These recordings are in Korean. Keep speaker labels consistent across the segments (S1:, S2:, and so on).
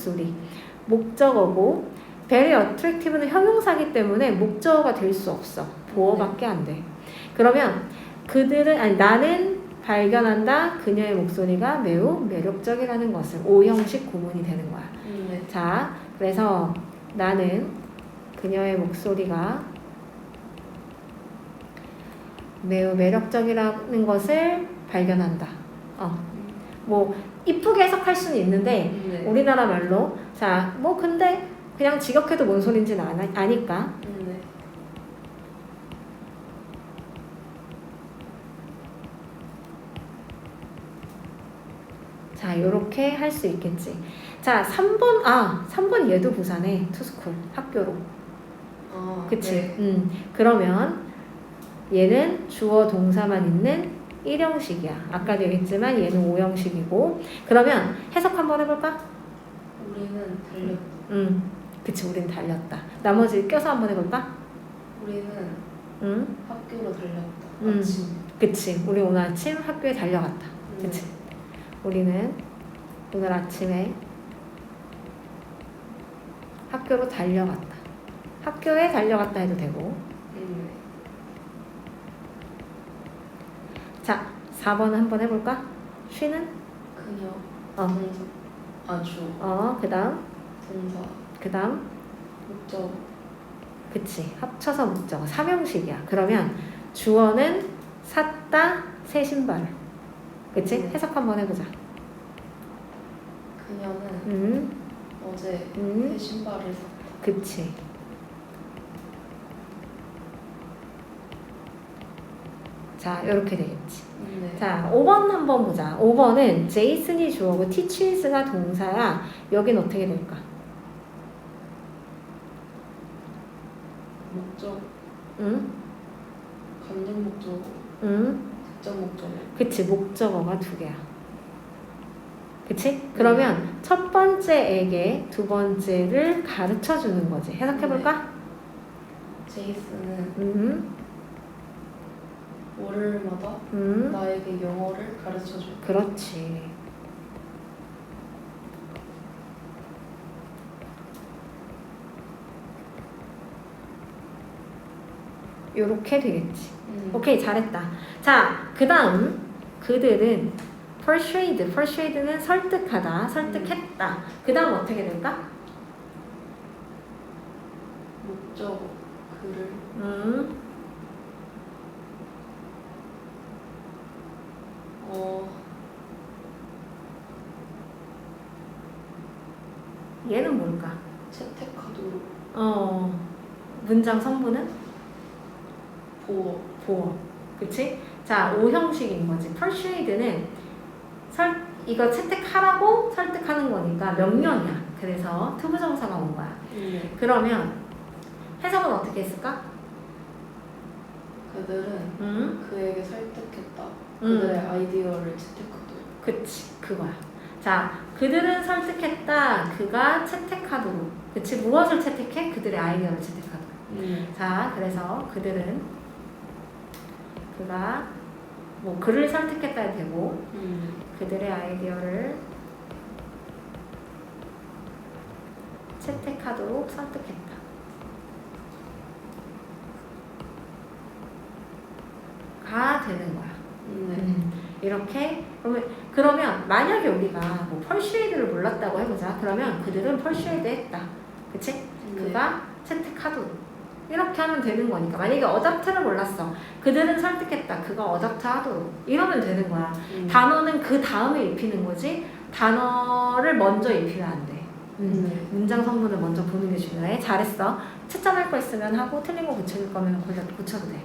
S1: 목소리. 목적어고 very attractive는 형용사기 때문에 목적어가 될 수 없어. 보어밖에 안 돼. 그러면 나는 발견한다. 그녀의 목소리가 매우 매력적이라는 것을. 오형식 구문이 되는 거야.
S2: 네.
S1: 자, 그래서 나는 그녀의 목소리가 매우 매력적이라는 것을 발견한다. 뭐 이쁘게 해석할 수는 있는데
S2: 네.
S1: 우리나라 말로 자, 뭐 근데 그냥 직역해도 뭔 소린지는 아니까.
S2: 네.
S1: 자, 요렇게 할 수 있겠지. 자, 3번 얘도 부사네. 투스쿨 학교로. 그치?
S2: 네.
S1: 그러면 얘는 주어 동사만 있는 1형식이야. 아까도 얘기했지만 얘는 5형식이고. 그러면 해석 한번 해볼까?
S2: 우리는 달렸다.
S1: 그치, 우린 달렸다. 나머지 껴서 한번 해볼까?
S2: 우리는 학교로 달렸다. 아침.
S1: 그치, 우리 오늘 아침 학교에 달려갔다. 그치? 우리는 오늘 아침에 학교로 달려갔다. 학교에 달려갔다 해도 되고. 자, 4번 한번 해볼까? 쉬는?
S2: 그녀.
S1: 동사.
S2: 아주.
S1: 그 다음?
S2: 동사.
S1: 그 다음?
S2: 목적.
S1: 그치, 합쳐서 목적어. 3형식이야. 그러면 주어는 샀다, 새 신발을. 그치? 해석 한번 해보자.
S2: 그녀는 어제 새 신발을 샀다.
S1: 그치. 자, 이렇게 되겠지.
S2: 네.
S1: 자, 5번 한번 보자. 5번은 제이슨이 주어고 teaches가 동사야. 여긴 어떻게 될까?
S2: 목적. 간접 목적. 직접 목적.
S1: 그치, 목적어가 2개야. 그치? 그러면 첫 번째에게 두 번째를 가르쳐 주는 거지. 해석해볼까?
S2: 제이슨은 월요일마다 나에게 영어를 가르쳐줘.
S1: 그렇지. 요렇게 되겠지. 오케이, 잘했다. 자, 그 다음 그들은 persuade는 설득하다, 설득했다. 그 다음 어떻게 될까?
S2: 목적 그를
S1: 얘는 뭘까?
S2: 채택하도록.
S1: 문장 성분은?
S2: 보어.
S1: 그치? 자, 5형식인 거지. persuade는 이거 채택하라고 설득하는 거니까 명령이야. 그래서 투부정사가 온 거야. 그러면 해석은 어떻게 했을까?
S2: 그들은 그에게 설득했다. 그들의 아이디어를 채택하도록.
S1: 그치, 그거야. 자, 그들은 설득했다. 그가 채택하도록. 그치, 무엇을 채택해? 그들의 아이디어를 채택하도록. 자, 그래서 그가 뭐 그를 설득했다 해도 되고 그들의 아이디어를 채택하도록 설득했다. 가 되는 거야. 이렇게 그러면 만약에 우리가 뭐 persuade를 몰랐다고 해보자. 그러면 그들은 persuade 했다. 그치? 그가 채택하도록. 이렇게 하면 되는 거니까. 만약에 어답트를 몰랐어. 그들은 설득했다. 그가 어답트 하도록. 이러면 되는 거야. 단어는 그 다음에 입히는 거지. 단어를 먼저 입히면 안 돼. 문장 성분을 먼저 보는 게 중요해. 잘했어. 채점할 거 있으면 하고 틀린 거 고칠 거면 고쳐도 돼.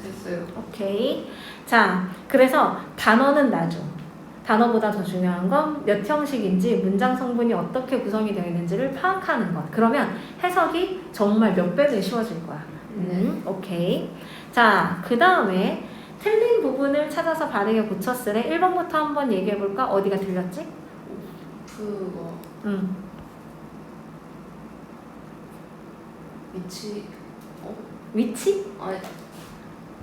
S2: 됐어요.
S1: 오케이. 자, 그래서 단어는 나중. 단어보다 더 중요한 건 몇 형식인지 문장 성분이 어떻게 구성이 되어 있는지를 파악하는 것. 그러면 해석이 정말 몇 배는 쉬워질 거야. 오케이. 자, 그 다음에 틀린 부분을 찾아서 바르게 고쳤으래. 1번부터 한번 얘기해볼까? 어디가 틀렸지?
S2: 오프가
S1: 응.
S2: 위치
S1: 위치?
S2: 아니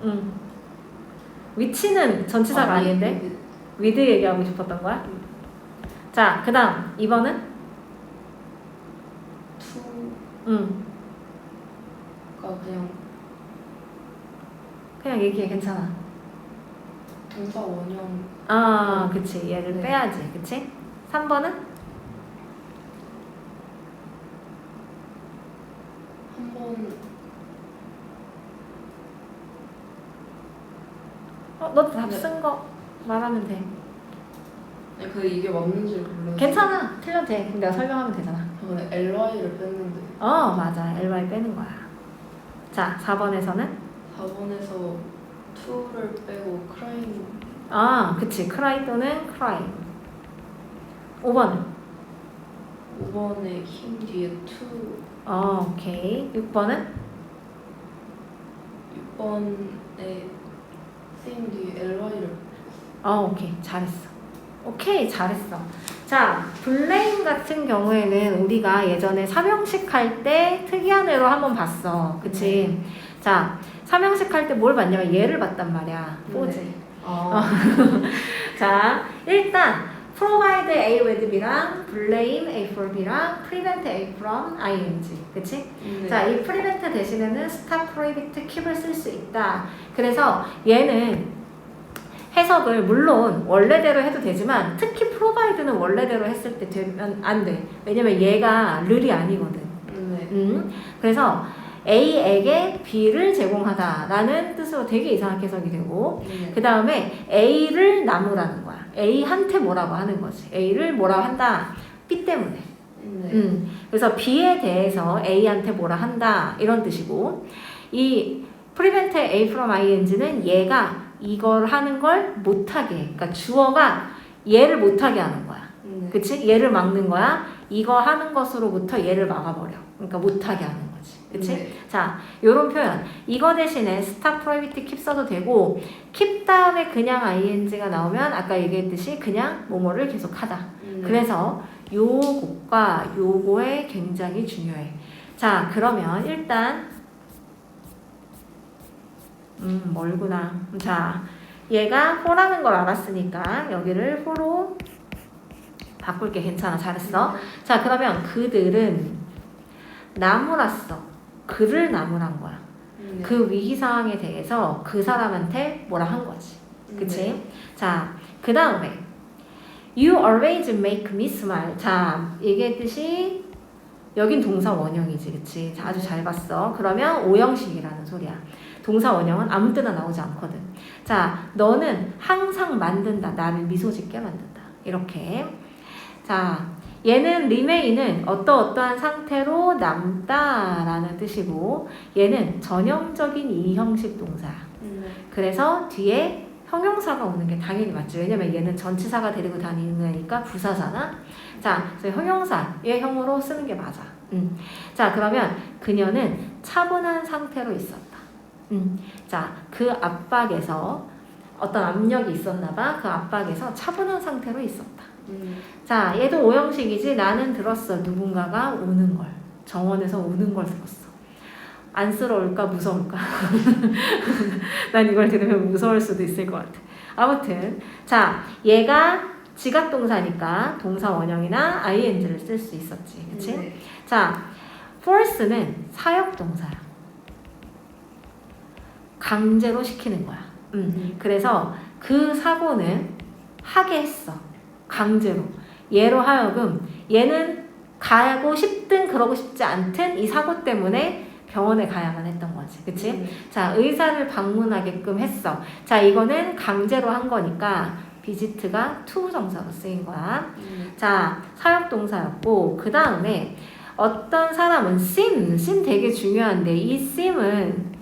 S1: 응. 위치는 전치사가 아닌데? 위드 얘기하고 싶었던 거야? 자, 그 다음 2번은?
S2: 투가
S1: 응. 그냥 얘기해. 괜찮아.
S2: 동사 원형
S1: 아, 그치. 얘를
S2: 네.
S1: 빼야지. 그치? 3번은?
S2: 한번
S1: 너 답
S2: 네.
S1: 쓴 거 말하면 돼.
S2: 이게 맞는지를 몰라서
S1: 괜찮아. 틀려도 돼. 내가 설명하면 되잖아.
S2: 저번에 LY를 뺐는데
S1: 맞아. LY 빼는 거야. 자, 4번에서는?
S2: 4번에서 to를 빼고 crying
S1: 그치. cry 또는 cry. 5번은?
S2: 5번에 힘 뒤에 to
S1: 오케이. 6번은?
S2: 6번에 same 뒤에 LY를
S1: 오케이. 잘했어. 오케이. 잘했어. 자, 블레임 같은 경우에는 우리가 예전에 삼형식 할 때 특이한 애로 한번 봤어. 그치? 자, 삼형식 할 때 뭘 봤냐면 얘를 봤단 말이야. 포지. 자, 일단 provide A with B랑 blame A for B랑 prevent A from ING. 그치?
S2: 네.
S1: 자, 이 prevent 대신에는 stop, prohibit, keep을 쓸 수 있다. 그래서 얘는 해석을 물론 원래대로 해도 되지만 특히 provide는 원래대로 했을 때 되면 안 돼. 왜냐면 얘가 르이 아니거든.
S2: 네.
S1: 그래서 A에게 B를 제공하다라는 뜻으로 되게 이상하게 해석이 되고
S2: 네.
S1: 그 다음에 A를 나무라는 거야. A한테 뭐라고 하는 거지. A를 뭐라고 한다. B 때문에.
S2: 네.
S1: 그래서 B에 대해서 A한테 뭐라 한다 이런 뜻이고 이 prevent A from ING는 얘가 이걸 하는 걸 못하게 그러니까 주어가 얘를 못하게 하는 거야.
S2: 네.
S1: 그치? 얘를 막는 거야. 이거 하는 것으로부터 얘를 막아버려. 그러니까 못하게 하는 거지. 그치?
S2: 네.
S1: 자, 요런 표현. 이거 대신에 stop, prohibit, keep 써도 되고 keep 다음에 그냥 ing가 나오면 아까 얘기했듯이 그냥 뭐뭐를 계속하다.
S2: 네.
S1: 그래서 요것과 요거에 굉장히 중요해. 자, 그러면 일단 멀구나. 자, 얘가 포라는 걸 알았으니까 여기를 포로 바꿀게. 괜찮아. 잘했어. 자, 그러면 그들은 나무랐어. 그를 나무란 거야.
S2: 네.
S1: 그 위기상황에 대해서 그 사람한테 뭐라 한 거지. 그치?
S2: 네.
S1: 자, 그 다음에 You always make me smile. 자, 얘기했듯이 여긴 동사 원형이지. 그치? 자, 아주 잘 봤어. 그러면 오형식이라는 소리야. 동사 원형은 아무 때나 나오지 않거든. 자, 너는 항상 만든다. 나를 미소 짓게 만든다. 이렇게. 자, 얘는 remain은 어떠어떠한 상태로 남다라는 뜻이고 얘는 전형적인 이형식 동사야.
S2: 네.
S1: 그래서 뒤에 형용사가 오는 게 당연히 맞죠. 왜냐면 얘는 전치사가 데리고 다니는 거니까 부사잖아. 자, 그래서 형용사의 형으로 쓰는 게 맞아. 자, 그러면 그녀는 차분한 상태로 있었다. 자, 그 압박에서 어떤 압력이 있었나 봐. 그 압박에서 차분한 상태로 있었다. 자, 얘도 오형식이지. 나는 들었어. 누군가가 우는 걸. 정원에서 우는 걸 들었어. 안쓰러울까 무서울까? 난 이걸 들으면 무서울 수도 있을 것 같아. 아무튼 자, 얘가 지각동사니까 동사 원형이나 ing를 쓸 수 있었지. 그치?
S2: 네.
S1: 자, force는 사역동사야. 강제로 시키는 거야. 그래서 그 사고는 하게 했어. 강제로. 얘로 하여금 얘는 가고 싶든 그러고 싶지 않든 이 사고 때문에 병원에 가야만 했던 거지. 그치? 자, 의사를 방문하게끔 했어. 자, 이거는 강제로 한 거니까 visit가 to 정사로 쓰인 거야. 자, 사역동사였고 그 다음에 어떤 사람은 seem 되게 중요한데 이 seem은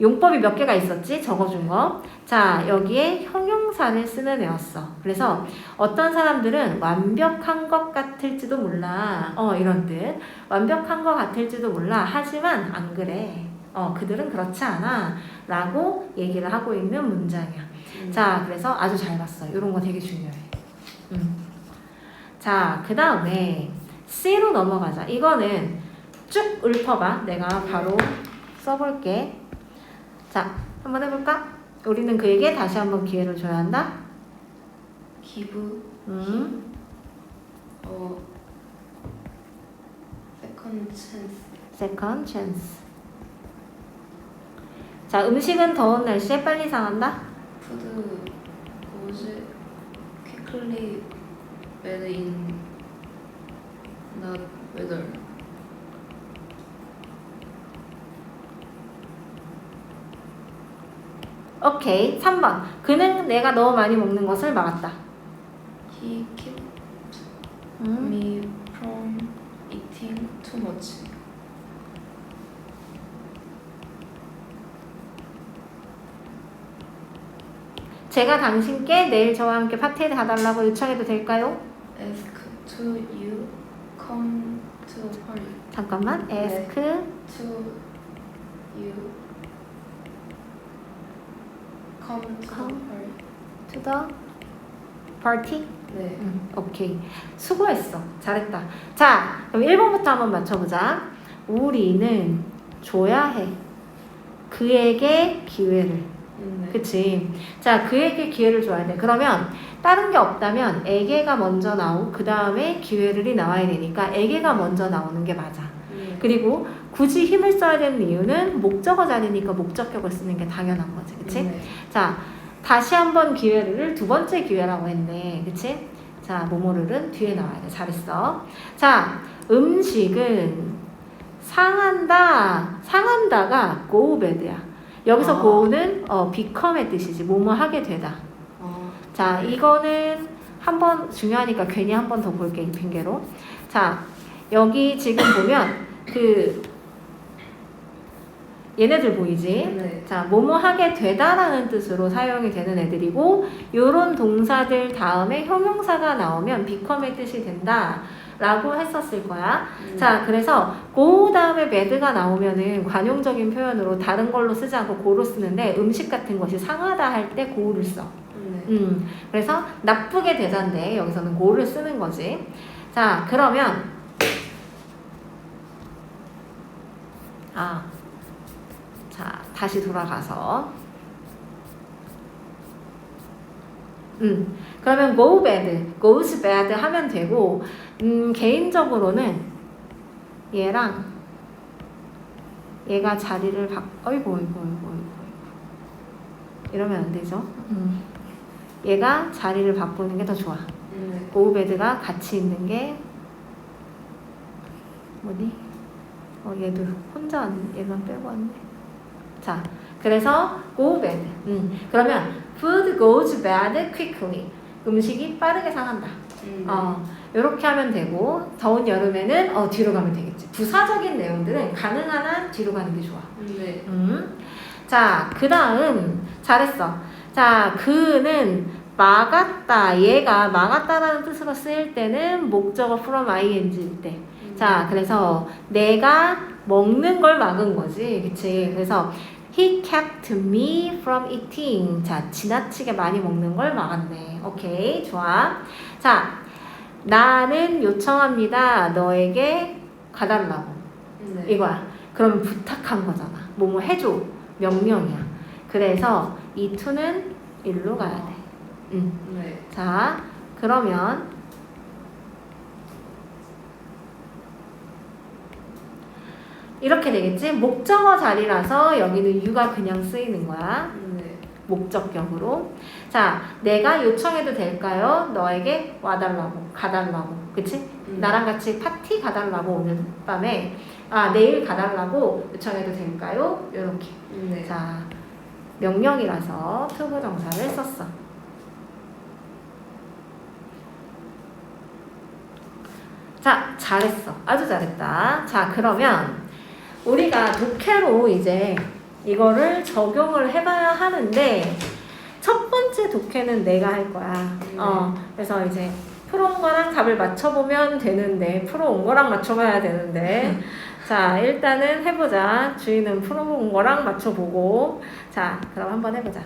S1: 용법이 몇 개가 있었지? 적어준 거. 자, 여기에 형용사를 쓰는 애였어. 그래서 어떤 사람들은 완벽한 것 같을지도 몰라. 이런 뜻. 완벽한 것 같을지도 몰라. 하지만 안 그래. 그들은 그렇지 않아 라고 얘기를 하고 있는 문장이야. 자, 그래서 아주 잘 봤어. 이런 거 되게 중요해. 자, 그 다음에 C로 넘어가자. 이거는 쭉 읊어봐. 내가 바로 써볼게. 자, 한번 해볼까? 우리는 그에게 다시 한번 기회를 줘야 한다.
S2: give second chance.
S1: Second chance. 자, 음식은 더운 날씨에 빨리 상한다.
S2: Food goes quickly bad in not weather.
S1: 오케이. 3번. 그는 내가 너무 많이 먹는 것을 막았다.
S2: He kept me from eating too much.
S1: 제가 당신께 내일 저와 함께 파티에 가달라고 요청해도 될까요?
S2: Ask to you come to party.
S1: 잠깐만. ask
S2: To you come to
S1: Come.
S2: party.
S1: to the party.
S2: 네.
S1: 오케이. 수고했어. 잘했다. 자, 그럼 1번부터 한번 맞춰보자. 우리는 줘야 해. 그에게 기회를.
S2: 네.
S1: 그치? 자, 그에게 기회를 줘야 돼. 그러면 다른 게 없다면 에게가 먼저 나오고 그 다음에 기회를이 나와야 되니까 에게가 먼저 나오는 게 맞아.
S2: 네.
S1: 그리고 굳이 힘을 써야 되는 이유는 목적어 자리니까 목적격을 쓰는 게 당연한 거지. 그치?
S2: 네.
S1: 자, 다시 한번 기회를 두 번째 기회라고 했네. 그치? 자, 뭐뭐를은 뒤에 나와야 돼. 잘했어. 자, 음식은 상한다. 상한다가 go bad야. 여기서 go는 become의 뜻이지. 뭐뭐 하게 되다. 자, 이거는 한번 중요하니까 괜히 한 번 더 볼게. 이 핑계로. 자, 여기 지금 보면 얘네들 보이지?
S2: 네.
S1: 자, 뭐뭐 하게 되다라는 뜻으로 사용이 되는 애들이고 요런 동사들 다음에 형용사가 나오면 become의 뜻이 된다 라고 했었을 거야. 자, 그래서 go 다음에 bad가 나오면은 관용적인 표현으로 다른 걸로 쓰지 않고 go로 쓰는데 음식 같은 것이 상하다 할 때 go를 써.
S2: 네.
S1: 그래서 나쁘게 되자인데 여기서는 go를 쓰는 거지. 자, 그러면 자, 다시 돌아가서 그러면 go bad, goes bad 하면 되고 개인적으로는 얘랑 얘가 자리를 어이구 이러면 안 되죠. 얘가 자리를 바꾸는 게 더 좋아.
S2: 네.
S1: go bad가 같이 있는 게 뭐니? 얘도 혼자 왔네. 얘만 빼고 왔네. 자, 그래서 go bad. 그러면 food goes bad quickly. 음식이 빠르게 상한다. 이렇게 하면 되고 더운 여름에는 뒤로 가면 되겠지. 부사적인 내용들은 가능한 한 뒤로 가는 게 좋아.
S2: 네.
S1: 자, 그 다음 잘했어. 자, 그는 막았다. 얘가 막았다라는 뜻으로 쓰일 때는 목적어 from ing일 때. 자, 그래서 내가 먹는 걸 막은 거지. 그치? 그래서 he kept me from eating. 자, 지나치게 많이 먹는 걸 막았네. 오케이, 좋아. 자, 나는 요청합니다. 너에게 가달라고.
S2: 네.
S1: 이거야. 그러면 부탁한 거잖아. 뭐뭐 해줘. 명령이야. 그래서 이 to는 일로 가야 돼.
S2: 네.
S1: 자, 그러면 이렇게 되겠지? 목적어 자리라서 여기는 you가 그냥 쓰이는 거야.
S2: 네.
S1: 목적격으로. 자, 내가 요청해도 될까요? 너에게 와달라고, 가달라고. 그치? 나랑 같이 파티 가달라고 오늘 밤에 내일 가달라고 요청해도 될까요? 요렇게.
S2: 네.
S1: 자, 명령이라서 투부정사를 썼어. 자, 잘했어. 아주 잘했다. 자, 그러면 우리가 독해로 이제 이거를 적용을 해봐야 하는데 첫 번째 독해는 내가 할 거야. 그래서 이제 풀어온 거랑 답을 맞춰보면 되는데 풀어온 거랑 맞춰봐야 되는데 자, 일단은 해보자. 주인은 풀어본 거랑 맞춰보고. 자, 그럼 한번 해보자.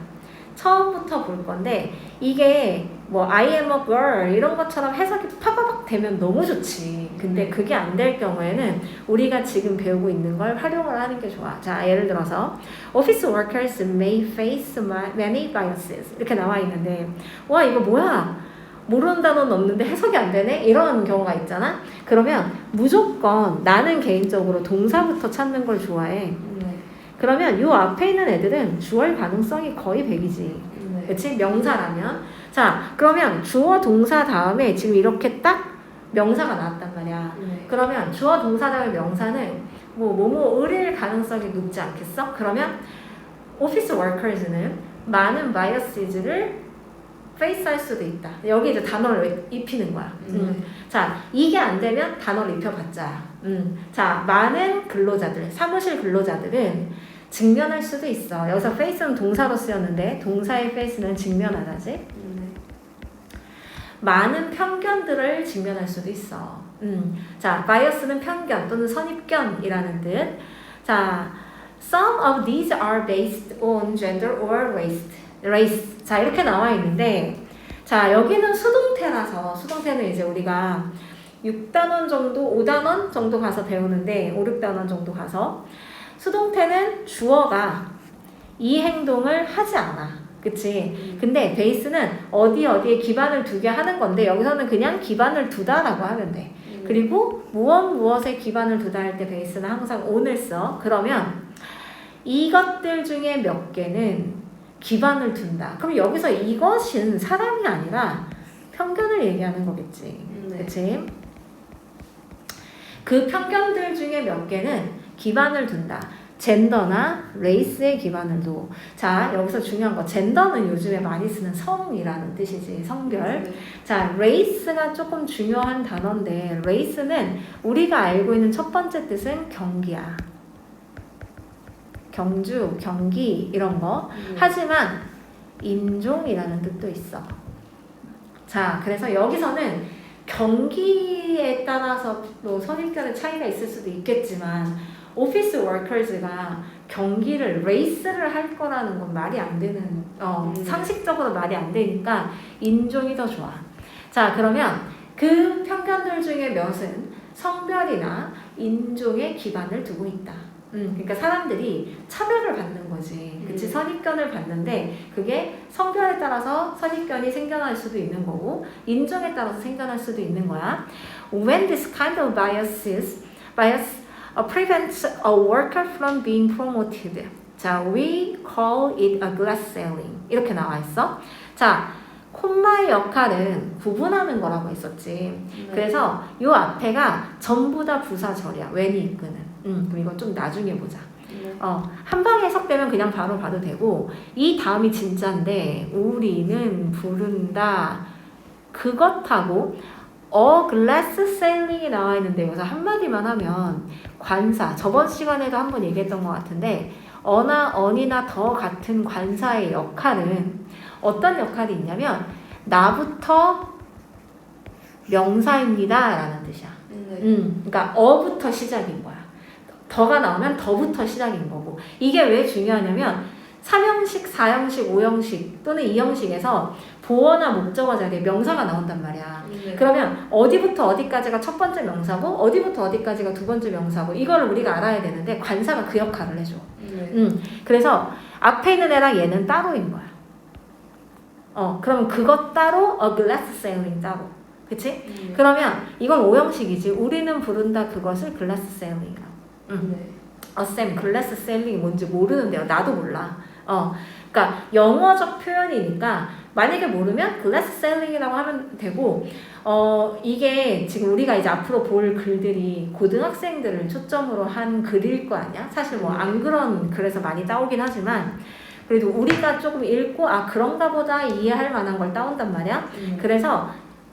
S1: 처음부터 볼 건데 이게 뭐 I am a girl 이런 것처럼 해석이 파바박 되면 너무 좋지. 근데 그게 안 될 경우에는 우리가 지금 배우고 있는 걸 활용을 하는 게 좋아. 자, 예를 들어서 Office workers may face many biases 이렇게 나와 있는데 와 이거 뭐야? 모르는 단어는 없는데 해석이 안 되네? 이런 경우가 있잖아. 그러면 무조건 나는 개인적으로 동사부터 찾는 걸 좋아해.
S2: 네.
S1: 그러면 요 앞에 있는 애들은 주어일 가능성이 거의 100이지.
S2: 네.
S1: 그치? 명사라면. 자, 그러면 주어 동사 다음에 지금 이렇게 딱 명사가 나왔단 말이야.
S2: 네.
S1: 그러면 주어 동사 다음에 명사는 뭐뭐 을일 가능성이 높지 않겠어? 그러면 오피스 워커즈는 많은 바이어시즈를 페이스할 수도 있다. 여기 이제 단어를 입히는 거야. 자, 이게 안 되면 단어를 입혀봤자. 자, 많은 근로자들, 사무실 근로자들은 직면할 수도 있어. 여기서 face는 동사로 쓰였는데 동사의 face는 직면하다지.
S2: 네.
S1: 많은 편견들을 직면할 수도 있어. 자, bias는 편견 또는 선입견이라는 뜻. 자, some of these are based on gender or race. 자, 이렇게 나와 있는데, 자, 여기는 수동태라서, 수동태는 이제 우리가 6단원 정도, 5단원 정도 가서 배우는데, 5, 6단원 정도 가서, 수동태는 주어가 이 행동을 하지 않아. 그치? 근데 베이스는 어디에 기반을 두게 하는 건데, 여기서는 그냥 기반을 두다라고 하면 돼. 그리고 무엇에 기반을 두다 할 때 베이스는 항상 on을 써. 그러면 이것들 중에 몇 개는 기반을 둔다. 그럼 여기서 이것은 사람이 아니라 편견을 얘기하는 거겠지.
S2: 네.
S1: 그치? 그 편견들 중에 몇 개는 기반을 둔다. 젠더나 레이스에 기반을 둬. 자, 여기서 중요한 거. 젠더는 요즘에 많이 쓰는 성이라는 뜻이지. 성별.
S2: 네.
S1: 자, 레이스가 조금 중요한 단어인데 레이스는 우리가 알고 있는 첫 번째 뜻은 경기야. 경주, 경기 이런 거. 하지만 인종이라는 뜻도 있어. 자, 그래서 여기서는 경기에 따라서 뭐 선입견의 차이가 있을 수도 있겠지만 오피스 워커즈가 경기를 레이스를 할 거라는 건 말이 안 되는 상식적으로 말이 안 되니까 인종이 더 좋아. 자, 그러면 그 편견들 중에 몇은 성별이나 인종에 기반을 두고 있다. 그러니까 사람들이 차별을 받는 거지. 그치? 선입견을 받는데 그게 성별에 따라서 선입견이 생겨날 수도 있는 거고 인종에 따라서 생겨날 수도 있는 거야. When this kind of bias prevents a worker from being promoted. 자, we call it a glass ceiling. 이렇게 나와 있어. 자, 콤마의 역할은 구분하는 거라고 했었지.
S2: 네.
S1: 그래서 요 앞에가 전부 다 부사절이야. when이 이끄는. 그럼 이건 좀 나중에 보자.
S2: 네.
S1: 한 방에 해석되면 그냥 바로 봐도 되고 이 다음이 진짜인데 우리는 부른다. 그것하고 glass ceiling이 나와 있는데 여기서 한마디만 하면 관사. 저번 시간에도 한번 얘기했던 것 같은데 어나 언이나 더 같은 관사의 역할은 어떤 역할이 있냐면 나부터 명사입니다 라는 뜻이야.
S2: 네.
S1: 그러니까 어부터 시작인 거야. 더가 나오면 더부터 시작인 거고. 이게 왜 중요하냐면 3형식, 4형식, 5형식 또는 2형식에서 보어나 목적어 자리에 명사가 나온단 말이야.
S2: 네.
S1: 그러면 어디부터 어디까지가 첫 번째 명사고 어디부터 어디까지가 두 번째 명사고 이거를 우리가 알아야 되는데 관사가 그 역할을 해줘.
S2: 네.
S1: 그래서 앞에 있는 애랑 얘는 따로인 거야. 그럼 그것 따로 a glass ceiling 따로. 그치?
S2: 네.
S1: 그러면 이건 5형식이지. 우리는 부른다 그것을 glass ceiling이라고.
S2: 네.
S1: 쌤, 글래스 셀링이 뭔지 모르는데요. 나도 몰라. 그러니까 영어적 표현이니까 만약에 모르면 글래스 셀링이라고 하면 되고 이게 지금 우리가 이제 앞으로 볼 글들이 고등학생들을 초점으로 한 글일 거 아니야? 사실 뭐 안 그런 글에서 많이 따오긴 하지만 그래도 우리가 조금 읽고 그런가 보다 이해할 만한 걸 따온단 말이야. 그래서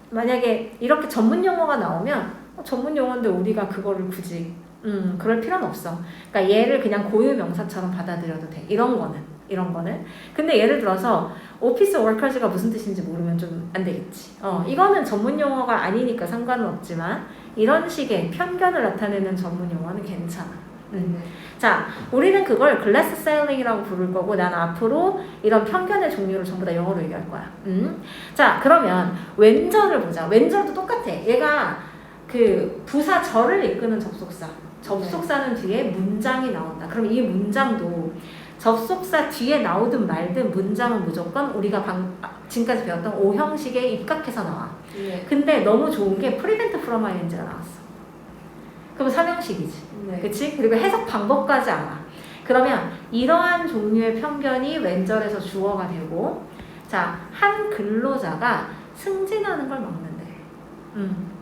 S1: 만약에 이렇게 전문 용어가 나오면 전문 용어인데 우리가 그거를 굳이 그럴 필요는 없어. 그러니까 얘를 그냥 고유 명사처럼 받아들여도 돼. 이런 거는 이런 거는. 근데 예를 들어서 오피스 워커즈가 무슨 뜻인지 모르면 좀 안 되겠지. 이거는 전문 용어가 아니니까 상관은 없지만 이런 식의 편견을 나타내는 전문 용어는 괜찮아. 자, 우리는 그걸 글래스 세일링이라고 부를 거고 난 앞으로 이런 편견의 종류를 전부 다 영어로 얘기할 거야. 자, 그러면 왼절을 보자. 왼절도 똑같아. 얘가 그 부사 절을 이끄는 접속사. 접속사는 뒤에 문장이 나온다. 그럼 이 문장도 접속사 뒤에 나오든 말든 문장은 무조건 우리가 지금까지 배웠던 O 형식에 입각해서 나와. 근데 너무 좋은 게 prevent from ing가 나왔어. 그럼 3형식이지. 그치? 그리고 해석 방법까지 알아. 그러면 이러한 종류의 편견이 왼절에서 주어가 되고, 자, 한 근로자가 승진하는 걸 막는데.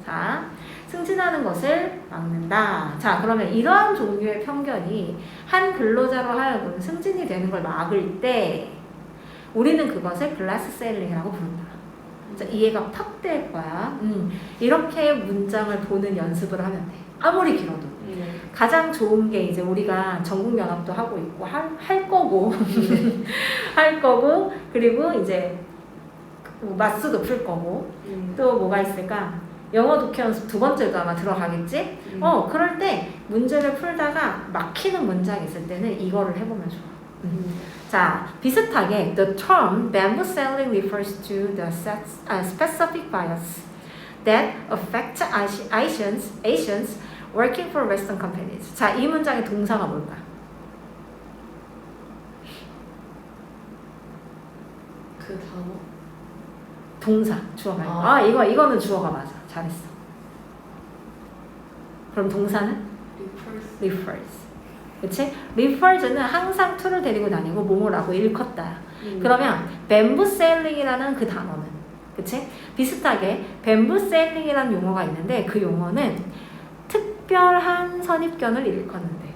S1: 자, 승진하는 것을 막는다. 자, 그러면 이러한 종류의 편견이 한 근로자로 하여금 승진이 되는 걸 막을 때 우리는 그것을 글라스 세일링이라고 부른다. 자, 이해가 팍 될 거야. 이렇게 문장을 보는 연습을 하면 돼. 아무리 길어도. 가장 좋은 게 이제 우리가 전국연합도 하고 있고 할 거고 할 거고 그리고 이제 마스도 풀 거고 또 뭐가 있을까? 영어 독해 연습 두 번째도 아마 들어가겠지? 그럴 때 문제를 풀다가 막히는 문장이 있을 때는 이거를 해보면 좋아. 자, 비슷하게 the term bamboo-selling refers to the specific bias that affect Asians working for Western companies. 자, 이 문장의 동사가 뭘까?
S2: 그 단어?
S1: 동사, 주어가. 이거는 주어가 맞아. 잘했어. 그럼 동사는? refers. 그치? refers는 항상 to를 데리고 다니고 뭐뭐라고 일컫다. 그러면 bamboo-selling이라는 그 단어는, 그치? 비슷하게 bamboo-selling이라는 용어가 있는데 그 용어는 특별한 선입견을 일컫는데.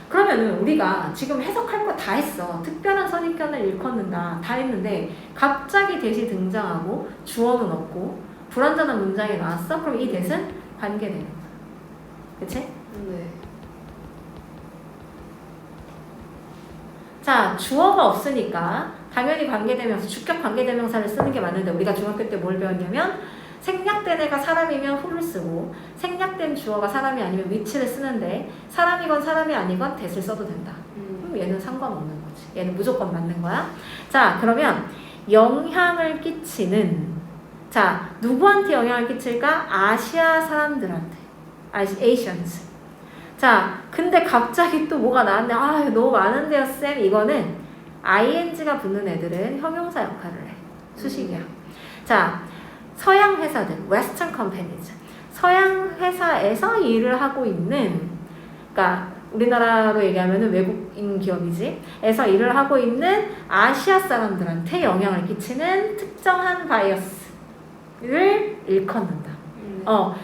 S1: 그러면은 우리가 지금 해석할 거 다 했어. 특별한 선입견을 일컫는다. 다 했는데 갑자기 대시 등장하고 주어는 없고 불완전한 문장이 나왔어? 그럼 이 대신 관계되는 거야. 그치?
S2: 네.
S1: 자, 주어가 없으니까 당연히 관계대명사, 주격 관계대명사를 쓰는 게 맞는데 우리가 중학교 때 뭘 배웠냐면 생략된 애가 사람이면 who를 쓰고 생략된 주어가 사람이 아니면 which를 쓰는데 사람이건 사람이 아니건 that을 써도 된다. 그럼 얘는 상관없는 거지. 얘는 무조건 맞는 거야. 자, 그러면 영향을 끼치는, 자, 누구한테 영향을 끼칠까? 아시아 사람들한테. Asians. 자, 근데 갑자기 또 뭐가 나왔네. 너무 많은데요, 쌤. 이거는 ing가 붙는 애들은 형용사 역할을 해. 수식이야. 자, 서양 회사들, Western companies. 서양 회사에서 일을 하고 있는, 그러니까 우리나라로 얘기하면 외국인 기업이지. 에서 일을 하고 있는 아시아 사람들한테 영향을 끼치는 특정한 바이어스를 일컫는다.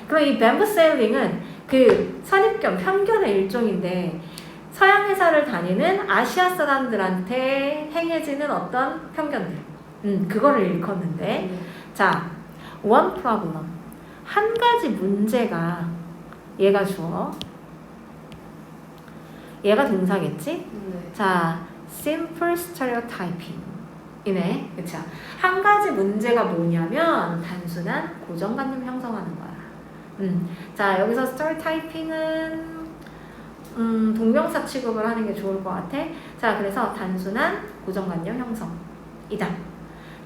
S1: 그럼 이 bamboo-selling은 그 선입견, 편견의 일종인데 서양 회사를 다니는 아시아 사람들한테 행해지는 어떤 편견들, 그거를 일컫는데, 자, one problem, 한 가지 문제가, 얘가 주어, 얘가 동사겠지? 자, simple stereotyping 이네, 그쵸? 한 가지 문제가 뭐냐면 단순한 고정관념 형성하는 거야. 자, 여기서 stereotyping은 동명사 취급을 하는 게 좋을 것 같아. 자, 그래서 단순한 고정관념 형성이다.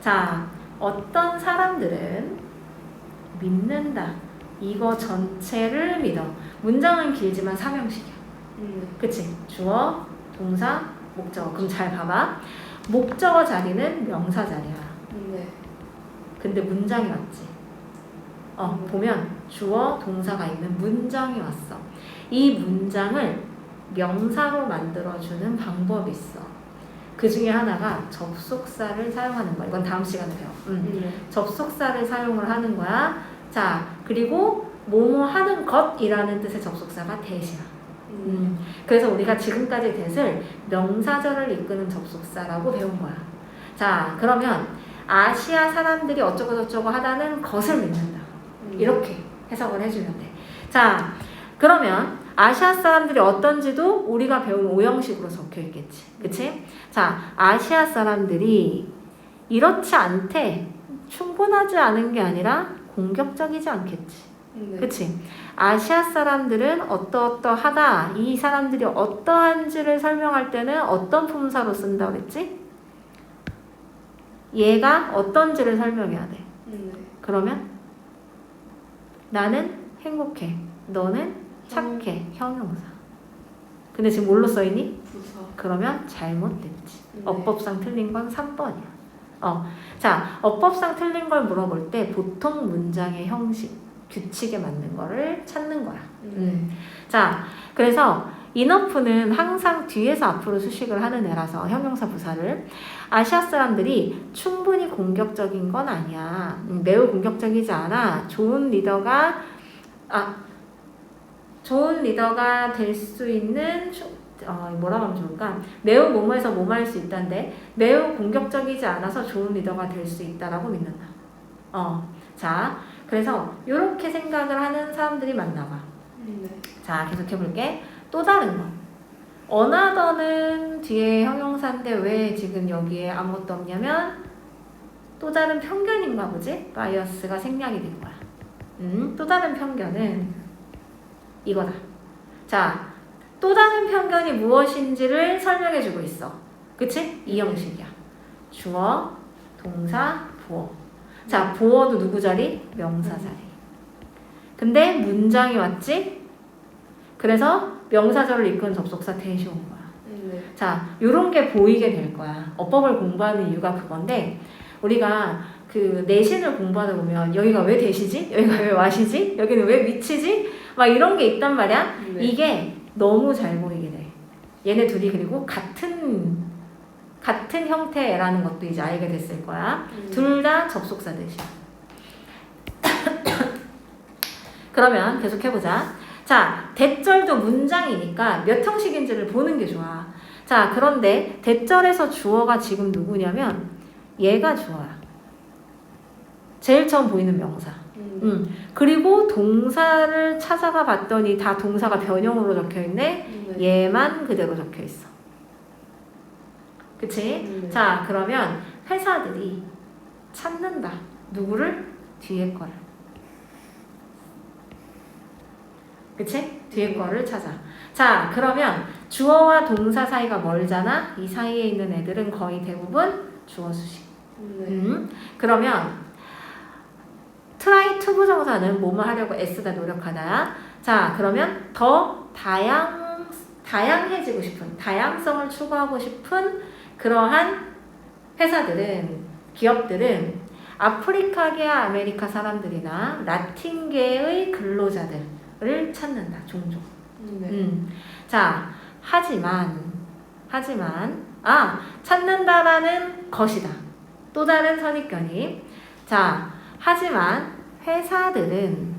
S1: 자, 어떤 사람들은 믿는다. 이거 전체를 믿어. 문장은 길지만 3형식이야. 그치? 주어, 동사, 목적어. 그럼 잘 봐봐. 목적어 자리는 명사 자리야. 근데 문장이 왔지. 보면 주어, 동사가 있는 문장이 왔어. 이 문장을 명사로 만들어주는 방법이 있어. 그 중에 하나가 접속사를 사용하는 거야. 이건 다음 시간에 배워. 접속사를 사용을 하는 거야. 자, 그리고 뭐뭐 하는 것이라는 뜻의 접속사가 that이야. 그래서 우리가 지금까지 that을 명사절을 이끄는 접속사라고 배운 거야. 자, 그러면 아시아 사람들이 어쩌고 저쩌고 하다는 것을 믿는다. 이렇게 해석을 해주면 돼. 자, 그러면 아시아 사람들이 어떤지도 우리가 배운 오형식으로 적혀 있겠지. 그치? 자, 아시아 사람들이 이렇지 않대. 충분하지 않은 게 아니라 공격적이지 않겠지.
S2: 네.
S1: 그치? 아시아 사람들은 어떠어떠하다. 이 사람들이 어떠한지를 설명할 때는 어떤 품사로 쓴다 그랬지? 얘가 어떤지를 설명해야 돼.
S2: 네.
S1: 그러면 나는 행복해. 너는 착해. 형용사. 근데 지금 뭘로 써있니?
S2: 부사.
S1: 그러면 잘못됐지.
S2: 네.
S1: 어법상 틀린 건 3번이야. 자, 어법상 틀린 걸 물어볼 때 보통 문장의 형식, 규칙에 맞는 거를 찾는 거야. 자, 그래서 인어프는 항상 뒤에서 앞으로 수식을 하는 애라서 형용사 부사를 아시아 사람들이 충분히 공격적인 건 아니야. 매우 공격적이지 않아. 좋은 리더가 될 수 있는 뭐라고 하면 좋을까? 매우 뭐뭐해서 뭐뭐 할 수 있다인데 매우 공격적이지 않아서 좋은 리더가 될 수 있다라고 믿는다. 자, 그래서 이렇게 생각을 하는 사람들이 많나 봐.
S2: 네.
S1: 자, 계속해볼게. 또 다른 거. another는 뒤에 형용사인데 왜 지금 여기에 아무것도 없냐면 또 다른 편견인가 보지? 바이어스가 생략이 된 거야. 또 다른 편견은 이거다. 자, 또 다른 편견이 무엇인지를 설명해주고 있어. 그치? 이 형식이야. 주어, 동사, 보어. 자, 보어도 누구 자리? 명사 자리. 근데 문장이 왔지? 그래서 명사절을 이끄는 접속사 대시 온 거야.
S2: 네.
S1: 자, 요런 게 보이게 될 거야. 어법을 공부하는 이유가 그건데 우리가 그 내신을 공부하다 보면 여기가 왜 대시지? 여기가 왜 와시지? 여기는 왜 위치지? 막 이런 게 있단 말이야.
S2: 네.
S1: 이게 너무 잘 보이게 돼. 얘네 둘이 그리고 같은 형태라는 것도 이제 알게 됐을 거야. 둘 다 접속사 대시. 그러면 계속 해보자. 자, 대절도 문장이니까 몇 형식인지를 보는 게 좋아. 자, 그런데 대절에서 주어가 지금 누구냐면 얘가 주어야. 제일 처음 보이는 명사. 그리고 동사를 찾아가 봤더니 다 동사가 변형으로 적혀있네. 얘만 그대로 적혀있어. 그치? 자, 그러면 회사들이 찾는다. 누구를? 뒤에 거를. 그치? 뒤에 거를 찾아. 자, 그러면 주어와 동사 사이가 멀잖아? 이 사이에 있는 애들은 거의 대부분 주어 수식. 그러면 try to 부정사는 뭐뭐 하려고 애쓰다 노력하다. 자, 그러면 더 다양해지고 싶은, 다양성을 추구하고 싶은 그러한 회사들은, 기업들은 아프리카계 아메리카 사람들이나 라틴계의 근로자들을 찾는다. 종종. 자, 하지만 찾는다라는 것이다. 또 다른 선입견이. 자, 하지만 회사들은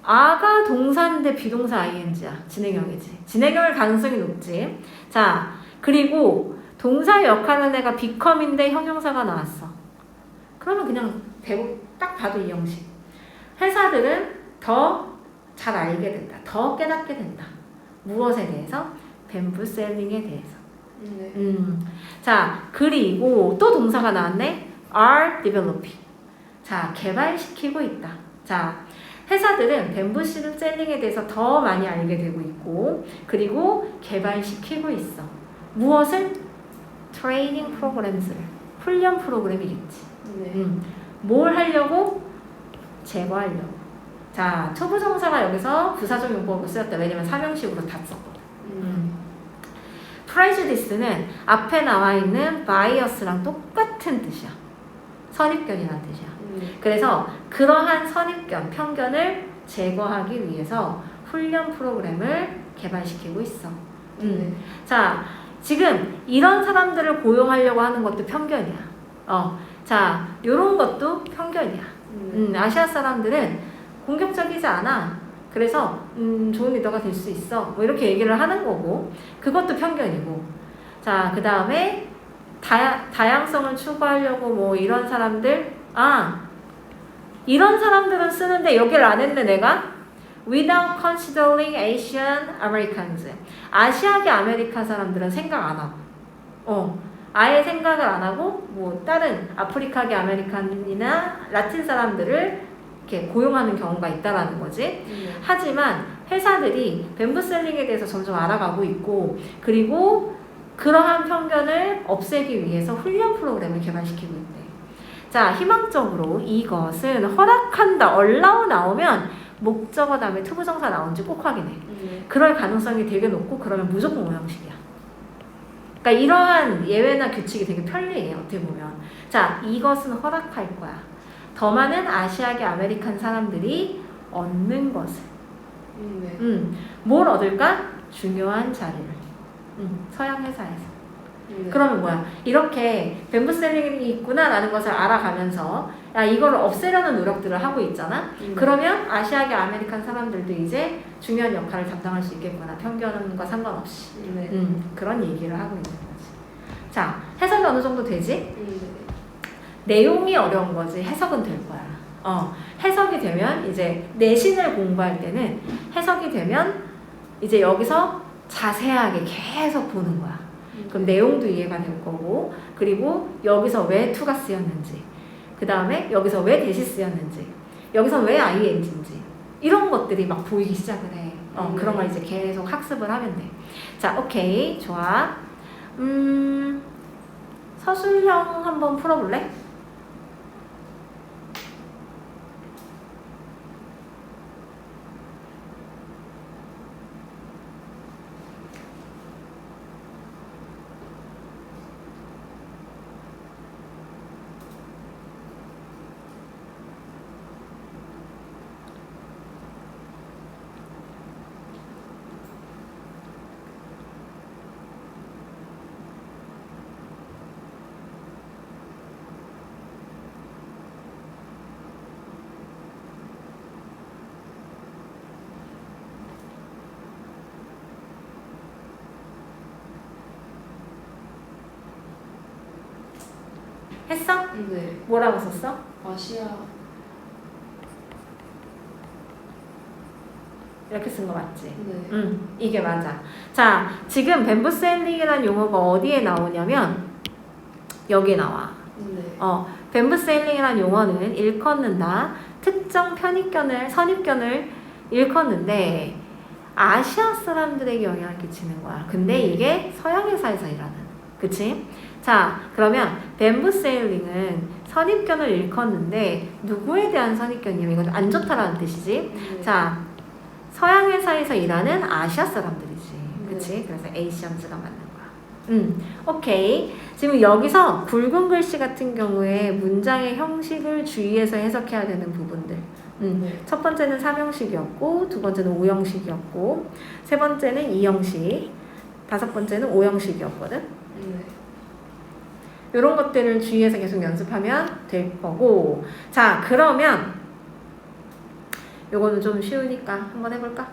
S1: 아가 동사인데 비동사 ing야. 진행형이지. 진행형일 가능성이 높지. 자, 그리고 동사 역할은 애가 become인데 형용사가 나왔어. 그러면 그냥 딱 봐도 이 형식. 회사들은 더 잘 알게 된다. 더 깨닫게 된다. 무엇에 대해서? 뱀부셀링에 대해서. 자, 그리고 또 동사가 나왔네. are developing. 자, 개발시키고 있다. 자, 회사들은 뱀부셀링에 대해서 더 많이 알게 되고 있고, 그리고 개발시키고 있어. 무엇을? 트레이닝 프로그램을. 훈련 프로그램이겠지. 뭘 하려고? 제거하려고. 자, 초부정사가 여기서 부사적 용법으로 쓰였다. 왜냐면 사명식으로 다 썼거든. prejudice는 앞에 나와 있는 bias랑 똑같은 뜻이야. 선입견이라는 뜻이야. 그래서 그러한 선입견, 편견을 제거하기 위해서 훈련 프로그램을 개발시키고 있어. 자, 지금 이런 사람들을 고용하려고 하는 것도 편견이야. 자, 요런 것도 편견이야. 아시아 사람들은 공격적이지 않아. 그래서 좋은 리더가 될 수 있어. 뭐 이렇게 얘기를 하는 거고, 그것도 편견이고. 자, 그 다음에 다양성을 추구하려고 뭐 이런 사람들, 이런 사람들은 쓰는데 여기를 안 했네 내가. without considering Asian Americans. 아시아계 아메리칸 사람들은 생각 안 하고, 아예 생각을 안 하고 뭐 다른 아프리카계 아메리칸이나 라틴 사람들을 이렇게 고용하는 경우가 있다라는 거지.
S2: 네.
S1: 하지만 회사들이 뱀부셀링에 대해서 점점 알아가고 있고, 그리고 그러한 편견을 없애기 위해서 훈련 프로그램을 개발시키고 있대. 자, 희망적으로 이것은 허락한다, allow 나오면 목적어 다음에 투부정사 나온지 꼭 확인해. 그럴 가능성이 되게 높고, 그러면 무조건 오형식이야. 그러니까 이러한 예외나 규칙이 되게 편리해요, 어떻게 보면. 자, 이것은 허락할 거야. 더 많은 아시아계 아메리칸 사람들이 얻는 것을.
S2: 네.
S1: 뭘 얻을까? 중요한 자리를. 서양 회사에서.
S2: 네.
S1: 그러면 뭐야? 이렇게 뱀부셀링이 있구나라는 것을 알아가면서 야, 이거를 없애려는 노력들을 하고 있잖아. 그러면 아시아계 아메리칸 사람들도 이제 중요한 역할을 담당할 수 있겠구나. 편견과 상관없이.
S2: 네.
S1: 그런 얘기를 하고 있는 거지. 자, 해석이 어느 정도 되지?
S2: 네.
S1: 내용이 어려운 거지 해석은 될 거야. 해석이 되면 이제 내신을 공부할 때는 해석이 되면 이제 여기서 자세하게 계속 보는 거야. 그럼 내용도 이해가 될 거고, 그리고 여기서 왜 to가 쓰였는지, 그 다음에 여기서 왜 대시 쓰였는지, 여기서 왜 ing인지 이런 것들이 막 보이기 시작을 해. 그런 걸 이제 계속 학습을 하면 돼. 자, 오케이, 좋아. 서술형 한번 풀어볼래? 했어?
S2: 네.
S1: 뭐라고 썼어?
S2: 아시아.
S1: 이렇게 쓴 거 맞지?
S2: 네.
S1: 이게 맞아. 자, 지금 뱀부셀링이라는 용어가 어디에 나오냐면 여기에 나와.
S2: 네.
S1: 뱀부셀링이라는 용어는 일컫는다. 특정 선입견을 일컫는데 아시아 사람들에게 영향을 끼치는 거야. 근데 이게 서양 회사에서 일하는. 그치? 자, 그러면 뱀부세일링은 선입견을 일컫는데 누구에 대한 선입견이냐면 이건 안 좋다라는 뜻이지.
S2: 네.
S1: 자, 서양 회사에서 일하는 아시아 사람들이지. 그치?
S2: 네.
S1: 그래서 에이시언즈가 맞는 거야. 오케이. 지금 여기서 굵은 글씨 같은 경우에 문장의 형식을 주의해서 해석해야 되는 부분들.
S2: 네.
S1: 첫 번째는 3형식이었고, 두 번째는 5형식이었고, 세 번째는 2형식, 다섯 번째는 5형식이었거든.
S2: 네.
S1: 이런 것들을 주의해서 계속 연습하면 될 거고. 자, 그러면 요거는 좀 쉬우니까 한번 해볼까?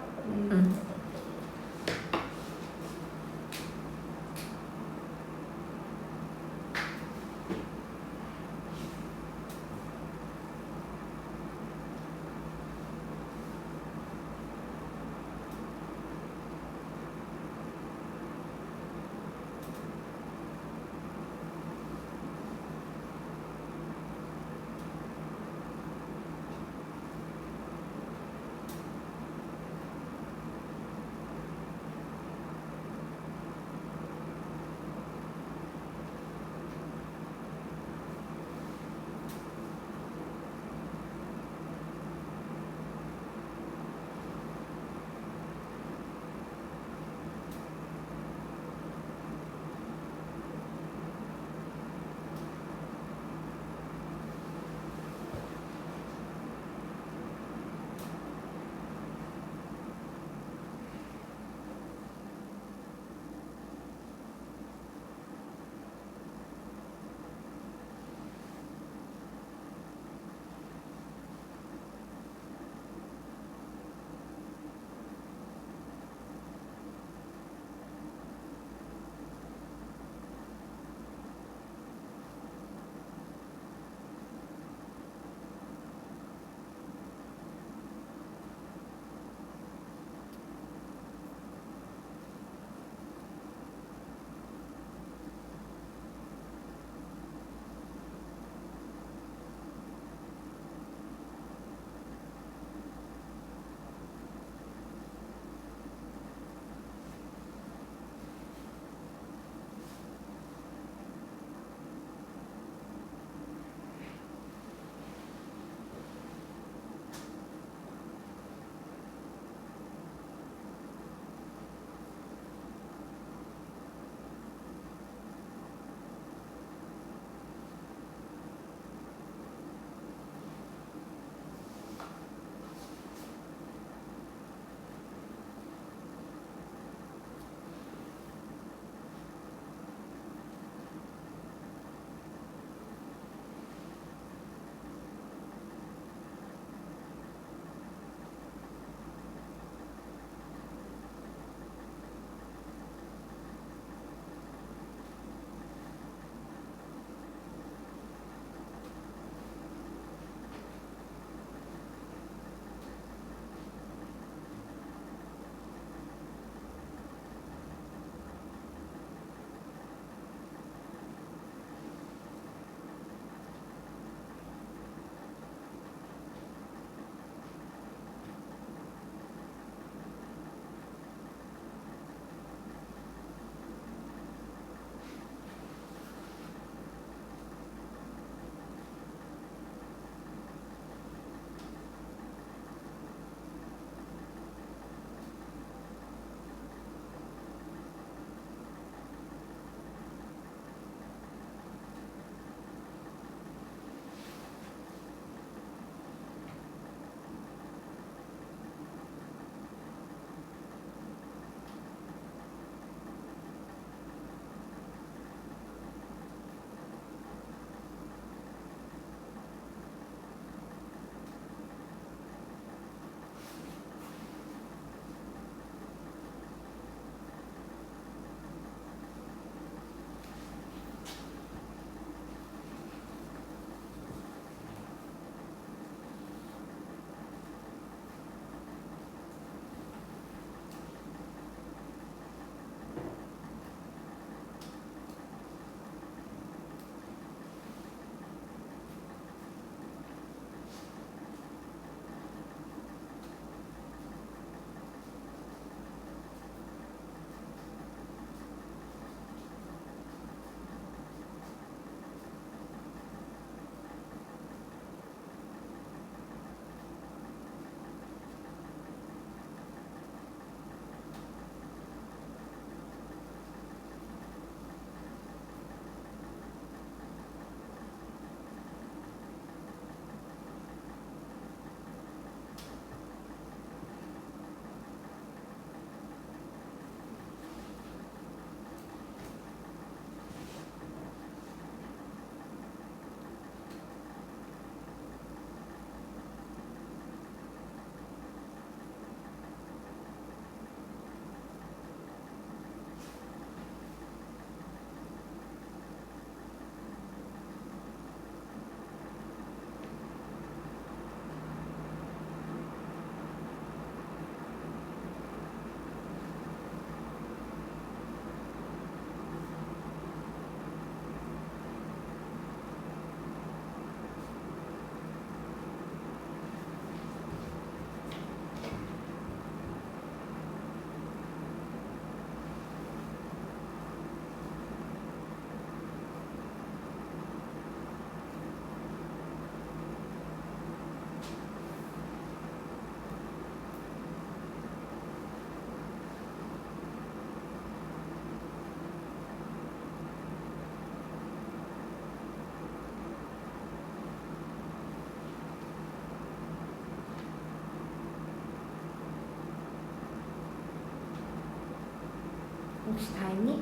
S1: 혹시 다 했니?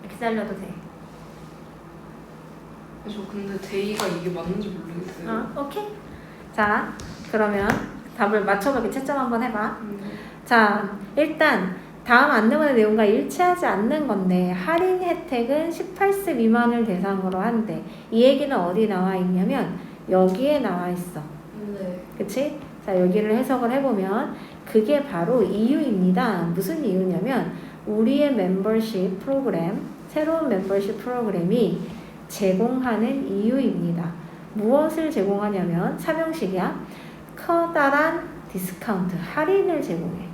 S1: 엑셀러도 돼.
S2: 저 근데 데이가 이게 맞는지 모르겠어요.
S1: 오케이. 자, 그러면 답을 맞춰보기 채점 한번 해봐. 자, 일단 다음 안내문의 내용과 일치하지 않는 건데 할인 혜택은 18세 미만을 대상으로 한대. 이 얘기는 어디 나와 있냐면 여기에 나와 있어.
S2: 네.
S1: 그치? 자, 여기를 해석을 해보면 그게 바로 이유입니다. 무슨 이유냐면 우리의 멤버십 프로그램, 새로운 멤버십 프로그램이 제공하는 이유입니다. 무엇을 제공하냐면 삼형식이야. 커다란 디스카운트, 할인을 제공해.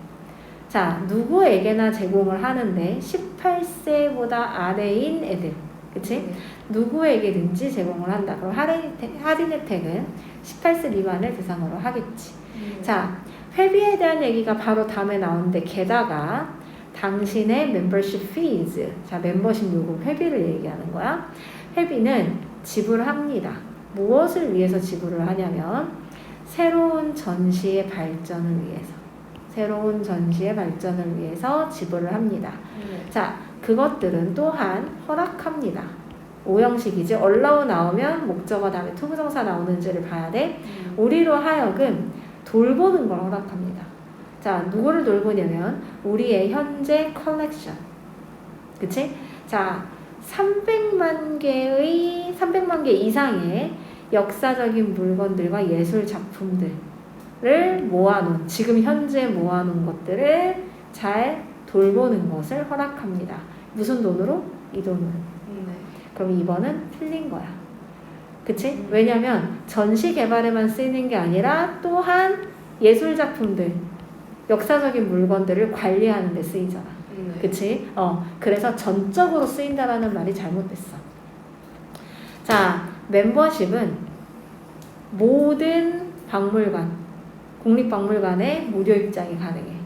S1: 자, 누구에게나 제공을 하는데 18세보다 아래인 애들, 그치? 누구에게든지 제공을 한다. 그럼 할인 혜택은 18세 미만을 대상으로 하겠지. 자, 회비에 대한 얘기가 바로 다음에 나오는데 게다가 당신의 membership fees, 자, 멤버십 요금 회비를 얘기하는 거야. 회비는 지불합니다. 무엇을 위해서 지불을 하냐면 새로운 전시의 발전을 위해서. 새로운 전시의 발전을 위해서 지불을 합니다. 자, 그것들은 또한 허락합니다. 오형식이지. allow 나오면 목적어 다음에 투부정사 나오는지를 봐야 돼. 우리로 하여금 돌보는 걸 허락합니다. 자, 누구를 돌보냐면 우리의 현재 컬렉션. 그치? 자, 300만 개 이상의 역사적인 물건들과 예술 작품들을 모아놓은, 지금 현재 모아놓은 것들을 잘 돌보는 것을 허락합니다. 무슨 돈으로? 이 돈으로. 그럼 2번은 틀린 거야. 그치? 왜냐면 전시 개발에만 쓰이는 게 아니라 또한 예술 작품들, 역사적인 물건들을 관리하는 데 쓰이잖아. 그치? 그래서 전적으로 쓰인다라는 말이 잘못됐어. 자, 멤버십은 모든 박물관, 국립박물관에 무료 입장이 가능해.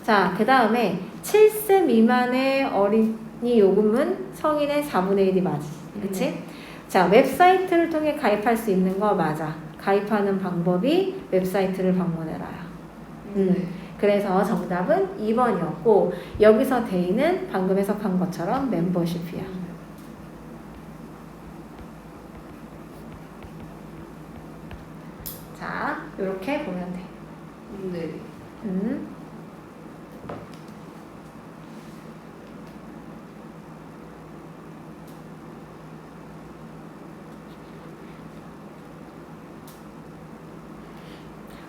S1: 자, 그 다음에 7세 미만의 어린이 요금은 성인의 4분의 1이 맞지. 그치? 자, 웹사이트를 통해 가입할 수 있는 거 맞아. 가입하는 방법이 웹사이트를 방문해라야. 그래서 정답은 2번이었고 여기서 데이는 방금 해석한 것처럼 멤버십이야. 자, 이렇게 보면 돼.
S2: 네.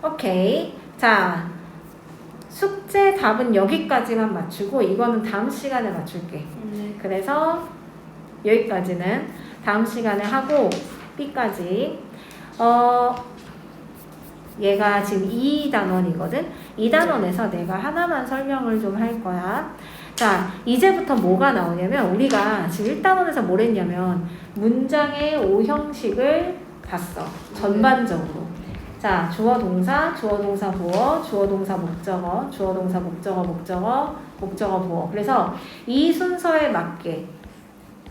S1: 오케이. 자, 숙제 답은 여기까지만 맞추고 이거는 다음 시간에 맞출게. 그래서 여기까지는 다음 시간에 하고 B까지 얘가 지금 2단원이거든. 2단원에서 내가 하나만 설명을 좀 할 거야. 자, 이제부터 뭐가 나오냐면 우리가 지금 1단원에서 뭘 했냐면 문장의 5형식을 봤어. 전반적으로. 자, 주어 동사, 주어 동사 보어, 주어 동사 목적어, 주어 동사 목적어 목적어, 목적어 보어. 그래서 이 순서에 맞게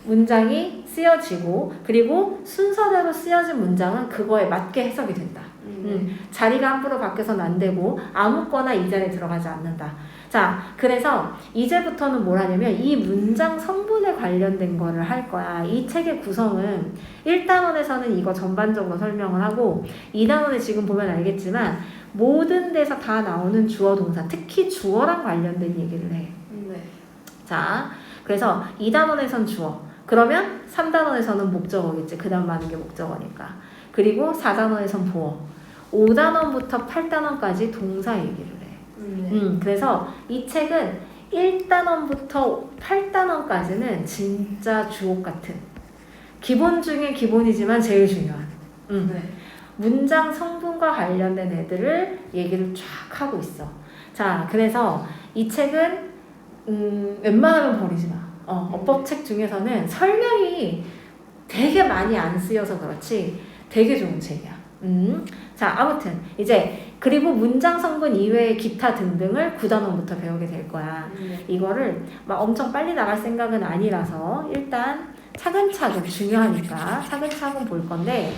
S1: 문장이 쓰여지고 그리고 순서대로 쓰여진 문장은 그거에 맞게 해석이 된다. 자리가 함부로 바뀌어서는 안 되고 아무거나 이 자리에 들어가지 않는다. 자, 그래서 이제부터는 뭘 하냐면 이 문장 성분에 관련된 거를 할 거야. 이 책의 구성은 1단원에서는 이거 전반적으로 설명을 하고 2단원에 지금 보면 알겠지만 모든 데서 다 나오는 주어 동사, 특히 주어랑 관련된 얘기를 해. 자, 그래서 2단원에선 주어, 그러면 3단원에서는 목적어겠지. 그 다음 많은 게 목적어니까. 그리고 4단원에선 보어, 5단원부터 8단원까지 동사 얘기를 해. 그래서 이 책은 1단원부터 8단원까지는 진짜 주옥 같은 기본 중에 기본이지만 제일 중요한 문장 성분과 관련된 애들을 얘기를 쫙 하고 있어. 자, 그래서 이 책은 웬만하면 버리지 마. 어법책 중에서는 설명이 되게 많이 안 쓰여서 그렇지 되게 좋은 책이야. 자, 아무튼 이제 그리고 문장 성분 이외의 기타 등등을 9단원부터 배우게 될 거야. 이거를 막 엄청 빨리 나갈 생각은 아니라서 일단 차근차근 중요하니까 차근차근 볼 건데,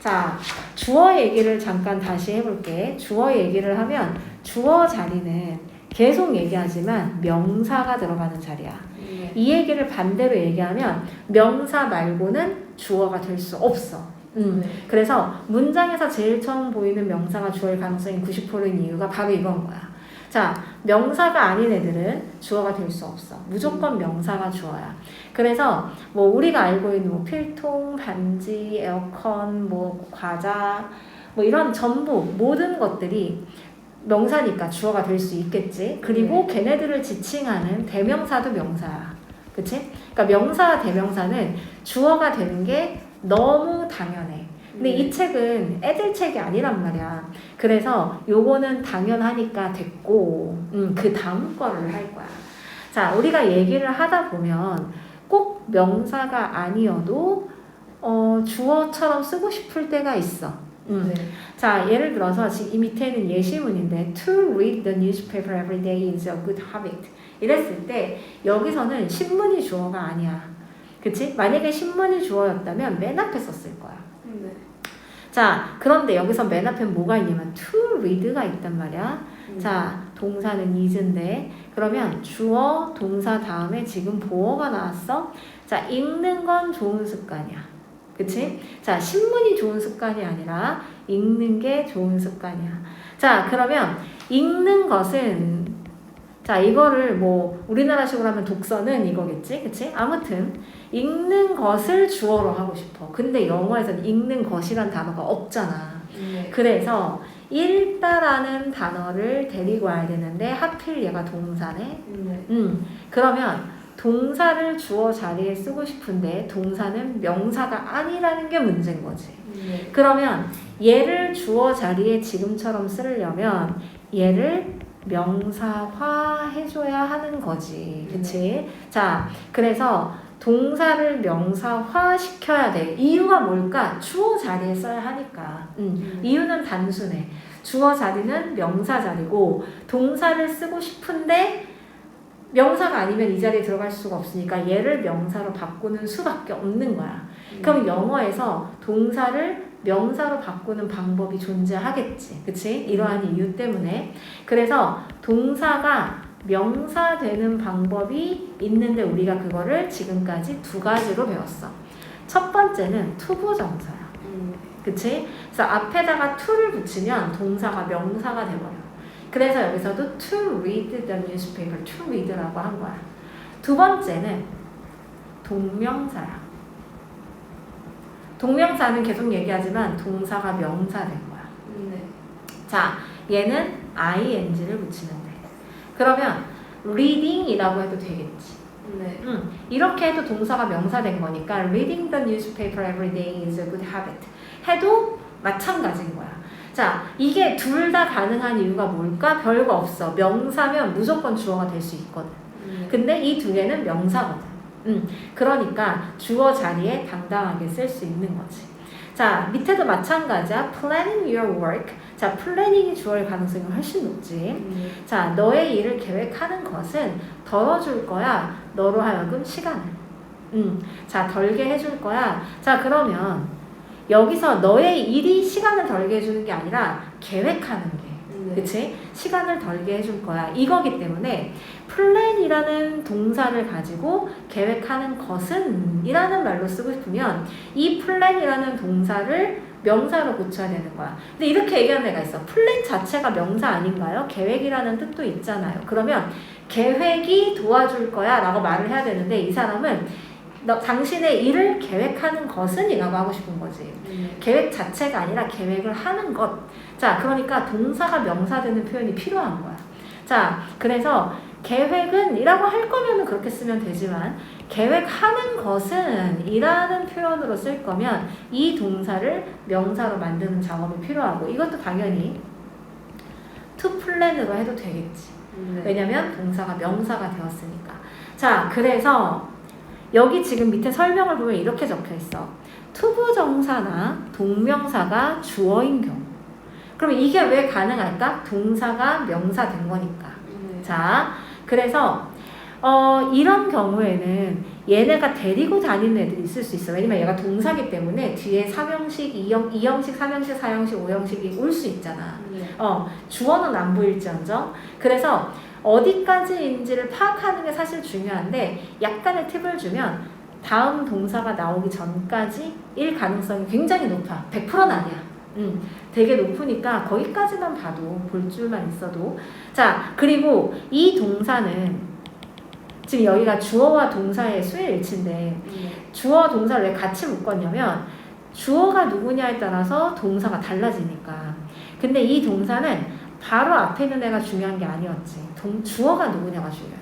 S1: 자, 주어 얘기를 잠깐 다시 해볼게. 주어 얘기를 하면 주어 자리는 계속 얘기하지만 명사가 들어가는 자리야.
S2: 네.
S1: 이 얘기를 반대로 얘기하면 명사 말고는 주어가 될 수 없어.
S2: 네.
S1: 그래서 문장에서 제일 처음 보이는 명사가 주어일 가능성이 90%인 이유가 바로 이건 거야. 자, 명사가 아닌 애들은 주어가 될 수 없어. 무조건 명사가 주어야. 그래서 뭐 우리가 알고 있는 뭐 필통, 반지, 에어컨, 뭐 과자, 뭐 이런 전부 모든 것들이 명사니까 주어가 될 수 있겠지. 그리고 걔네들을 지칭하는 대명사도 명사야. 그치? 그러니까 명사, 대명사는 주어가 되는 게 너무 당연해. 근데 이 책은 애들 책이 아니란 말이야. 그래서 요거는 당연하니까 됐고, 그 다음 거를 할 거야. 자, 우리가 얘기를 하다 보면 꼭 명사가 아니어도 주어처럼 쓰고 싶을 때가 있어.
S2: 네.
S1: 자, 예를 들어서 지금 이 밑에는 예시문인데 To read the newspaper every day is a good habit. 이랬을 때 여기서는 신문이 주어가 아니야. 그치? 만약에 신문이 주어였다면 맨 앞에 썼을 거야.
S2: 네.
S1: 자, 그런데 여기서 맨 앞에 뭐가 있냐면 to read가 있단 말이야. 자, 동사는 is인데 그러면 주어, 동사 다음에 지금 보어가 나왔어. 자, 읽는 건 좋은 습관이야. 그치? 자, 신문이 좋은 습관이 아니라 읽는 게 좋은 습관이야. 자, 그러면 읽는 것은 자, 이거를 뭐 우리나라식으로 하면 독서는 이거겠지? 그치? 아무튼 읽는 것을 주어로 하고 싶어. 근데 영어에서는 읽는 것이란 단어가 없잖아.
S2: 네.
S1: 그래서 읽다라는 단어를 데리고 와야 되는데 하필 얘가 동사네.
S2: 네.
S1: 그러면 동사를 주어 자리에 쓰고 싶은데 동사는 명사가 아니라는 게 문제인 거지.
S2: 네.
S1: 그러면 얘를 주어 자리에 지금처럼 쓰려면 얘를 명사화 해줘야 하는 거지. 그치? 자, 그래서 동사를 명사화 시켜야 돼. 이유가 뭘까? 주어 자리에 써야 하니까. 이유는 단순해. 주어 자리는 명사 자리고 동사를 쓰고 싶은데 명사가 아니면 이 자리에 들어갈 수가 없으니까 얘를 명사로 바꾸는 수밖에 없는 거야. 그럼 영어에서 동사를 명사로 바꾸는 방법이 존재하겠지. 그치? 이러한 이유 때문에. 그래서 동사가 명사 되는 방법이 있는데 우리가 그거를 지금까지 두 가지로 배웠어. 첫 번째는 투부정사야. 그치? 그래서 앞에다가 to를 붙이면 동사가 명사가 돼버려. 그래서 여기서도 to read the newspaper, to read라고 한 거야. 두 번째는 동명사야. 동명사는 계속 얘기하지만 동사가 명사 된 거야.
S2: 네.
S1: 자, 얘는 ing를 붙이면 돼. 그러면 reading이라고 해도 되겠지.
S2: 네.
S1: 이렇게 해도 동사가 명사 된 거니까 reading the newspaper every day is a good habit 해도 마찬가지인 거야. 자, 이게 둘 다 가능한 이유가 뭘까? 별거 없어. 명사면 무조건 주어가 될 수 있거든. 근데 이 두 개는 명사거든. 그러니까 주어 자리에 당당하게 쓸 수 있는 거지. 자, 밑에도 마찬가지야. planning your work. 자, 플래닝이 주어일 가능성이 훨씬 높지. 자, 너의 일을 계획하는 것은 덜어줄 거야. 너로 하여금 시간을. 자, 덜게 해줄 거야. 자, 그러면 여기서 너의 일이 시간을 덜게 해주는 게 아니라 계획하는 게. 그치? 시간을 덜게 해줄 거야. 이거기 때문에 플랜이라는 동사를 가지고 계획하는 것은 이라는 말로 쓰고 싶으면 이 플랜이라는 동사를 명사로 고쳐야 되는 거야. 근데 이렇게 얘기하는 애가 있어. 플랜 자체가 명사 아닌가요? 계획이라는 뜻도 있잖아요. 그러면 계획이 도와줄 거야 라고 말을 해야 되는데 이 사람은 당신의 일을 계획하는 것은 이라고 하고 싶은 거지. 계획 자체가 아니라 계획을 하는 것. 자, 그러니까 동사가 명사되는 표현이 필요한 거야. 자, 그래서 계획은 이라고 할 거면 그렇게 쓰면 되지만 계획하는 것은 이라는 표현으로 쓸 거면 이 동사를 명사로 만드는 작업이 필요하고 이것도 당연히 to plan으로 해도 되겠지. 왜냐면 동사가 명사가 되었으니까. 자, 그래서 여기 지금 밑에 설명을 보면 이렇게 적혀 있어. 투부정사나 동명사가 주어인 경우. 그럼 이게 왜 가능할까? 동사가 명사 된 거니까. 자, 그래서 이런 경우에는 얘네가 데리고 다니는 애들이 있을 수 있어. 왜냐면 얘가 동사기 때문에 뒤에 3형식, 2형식, 3형식, 4형식, 5형식이 올 수 있잖아. 주어는 안 보일지언정. 그래서 어디까지인지를 파악하는 게 사실 중요한데 약간의 팁을 주면 다음 동사가 나오기 전까지일 가능성이 굉장히 높아. 100%는 아니야. 되게 높으니까 거기까지만 봐도 볼 줄만 있어도. 자, 그리고 이 동사는 지금 여기가 주어와 동사의 수일일치인데 주어와 동사를 왜 같이 묶었냐면 주어가 누구냐에 따라서 동사가 달라지니까. 근데 이 동사는 바로 앞에 있는 애가 중요한 게 아니었지. 주어가 누구냐가 중요해.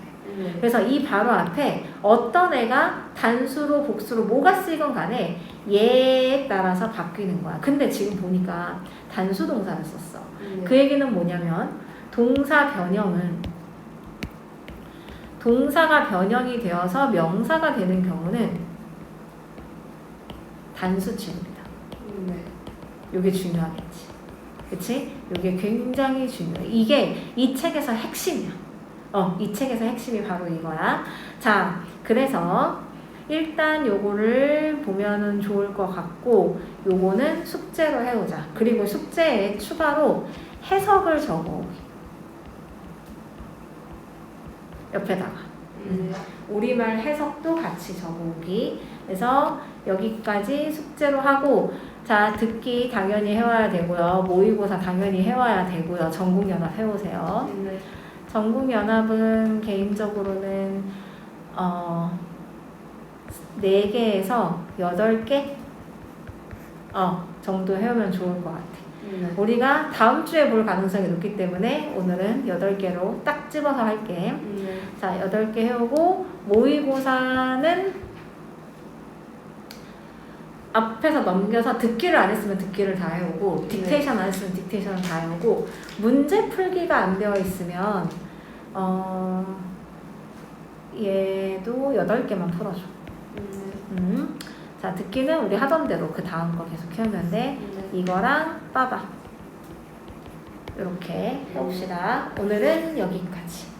S1: 그래서 이 바로 앞에 어떤 애가 단수로 복수로 뭐가 쓰이건 간에 얘에 따라서 바뀌는 거야. 근데 지금 보니까 단수 동사를 썼어. 그 얘기는 뭐냐면 동사 변형은 동사가 변형이 되어서 명사가 되는 경우는 단수 취급이다. 요게 중요하겠지. 그치? 요게 굉장히 중요해. 이게 이 책에서 핵심이야. 이 책에서 핵심이 바로 이거야. 자, 그래서 일단 요거를 보면은 좋을 것 같고 요거는 숙제로 해오자. 그리고 숙제에 추가로 해석을 적어오기. 옆에다가 우리말 해석도 같이 적어오기. 그래서 여기까지 숙제로 하고 자, 듣기 당연히 해와야 되고요. 모의고사 당연히 해와야 되고요. 전국연합 해오세요. 전국연합은 개인적으로는 4개에서 8개 정도 해오면 좋을 것 같아. 우리가 다음 주에 볼 가능성이 높기 때문에 오늘은 8개로 딱 집어서 할게. 자, 8개 해오고 모의고사는 앞에서 넘겨서 듣기를 안 했으면 듣기를 다 해오고 딕테이션 안 했으면 딕테이션을 다 해오고 문제 풀기가 안 되어 있으면 얘도 8개만 풀어줘. 자, 듣기는 우리 하던 대로 그 다음 거 계속 해오면 돼. 이거랑 빠바 이렇게 해봅시다. 오늘은 여기까지.